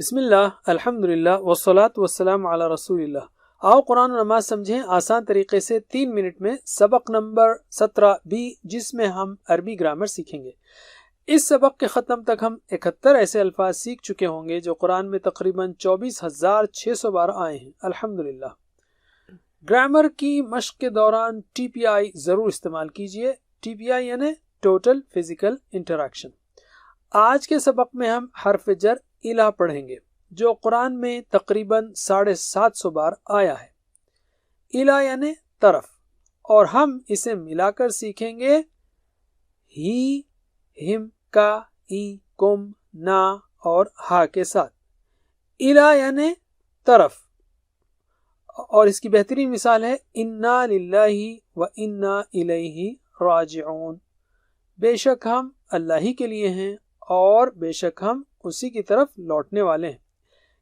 بسم اللہ، الحمدللہ والصلاة والسلام علی رسول اللہ۔ آؤ قرآن و نماز سمجھیں آسان طریقے سے 3 منٹ میں۔ سبق نمبر 17 بھی، جس میں ہم عربی گرامر سیکھیں گے۔ اس سبق کے ختم تک ہم 71 ایسے الفاظ سیکھ چکے ہوں گے جو قرآن میں تقریباً 24,600 بار آئے ہیں، الحمدللہ۔ گرامر کی مشق کے دوران TPI ضرور استعمال کیجئے۔ TPI یعنی ٹوٹل فزیکل انٹریکشن۔ آج کے سبق میں ہم حرف جر الہ پڑھیں گے جو قرآن میں تقریباً 750 بار آیا ہے۔ الہ یعنی طرف، اور ہم اسے ملا کر سیکھیں گے ہی، ہم، کا، ای، کم، نا اور ہا کے ساتھ۔ الہ یعنی طرف، اور اس کی بہترین مثال ہے انا للہ و انا الیہ راجعون۔ بے شک ہم اللہ ہی کے لیے ہیں اور بے شک ہم اسی کی طرف لوٹنے والے ہیں۔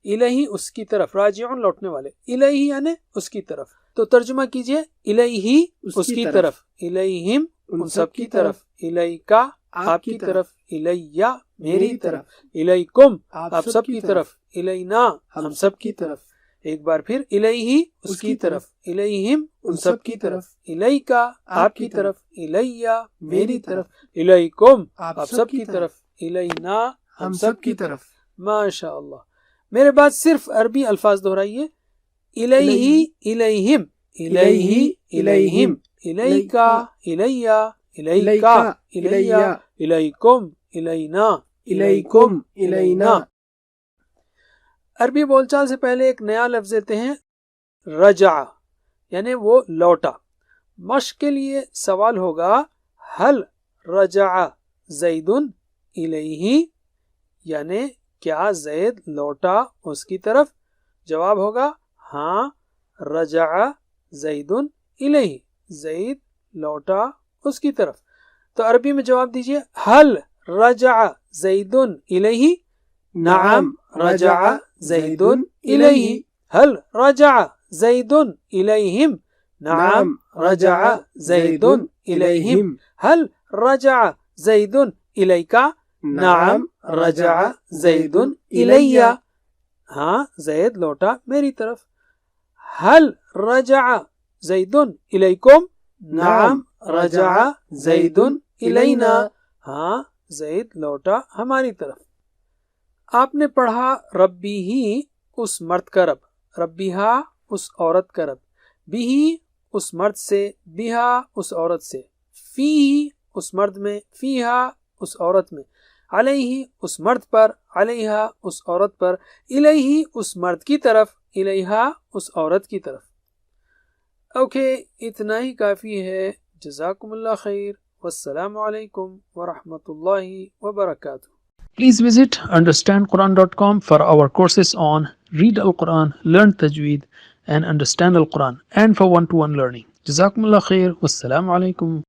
الہی اس کی طرف، راجعون لوٹنے والے، الہی یعنی اس کی طرف۔ تو ترجمہ کیجئے، الہی اس کی طرف، الیہم ان سب کی طرف، الیکا آپ کی طرف، الیہ میری طرف، الیکم آپ سب کی طرف، الینا ہم سب کی طرف۔ ایک بار پھر، الیہ اس کی طرف، الیہم ان سب کی طرف، الیکا آپ کی طرف، الیہ میری طرف، الیکم آپ سب کی طرف، الینا ہم سب کی طرف۔ ماشاء اللہ۔ میرے بعد صرف عربی الفاظ دہرائیے۔ الیہ، الیہم، الیہ، الیہم، الیکا، الیہ، الیکا، الیہ، الیکم، الینا، الیکم، الینا۔ عربی بول چال سے پہلے ایک نیا لفظ لیتے ہیں، رجع یعنی وہ لوٹا۔ مشق کے لیے سوال ہوگا، حل رجع زید الیہ، یعنی کیا زید لوٹا اس کی طرف؟ جواب ہوگا ہاں، رجع زید الیہ، زید لوٹا اس کی طرف۔ تو عربی میں جواب دیجئے، حل رجع زید الیہ، نعم رجع زید الیہ، حل رجع زید الیہم، نعم رجع زید الیہم، حل رجع زید الیکا، نعم رجع زید الیہ، ہاں زید لوٹا میری طرف۔ حل رجع زید الیکم، نعم رجع زید الینا، ہاں زید لوٹا ہماری طرف۔ آپ نے پڑھا ربی ہی اس مرد کا رب، ربیہا اس عورت کا رب، بھی اس مرد سے، بیہا اس عورت سے، فی اس مرد میں، فیہا اس عورت میں، علیہ اس مرد پر، علیہا اس عورت پر، الیہ اس مرد کی طرف، الیہا اس عورت کی طرف۔ اوکے، اتنا ہی کافی ہے۔ جزاکم اللہ خیر، والسلام علیکم ورحمۃ اللہ وبرکاتہ۔ Please visit understandquran.com for our courses on Read Al-Quran, Learn Tajweed and Understand Al-Quran, and for one-to-one learning. Jazakumullah khair. Wassalamu alaikum.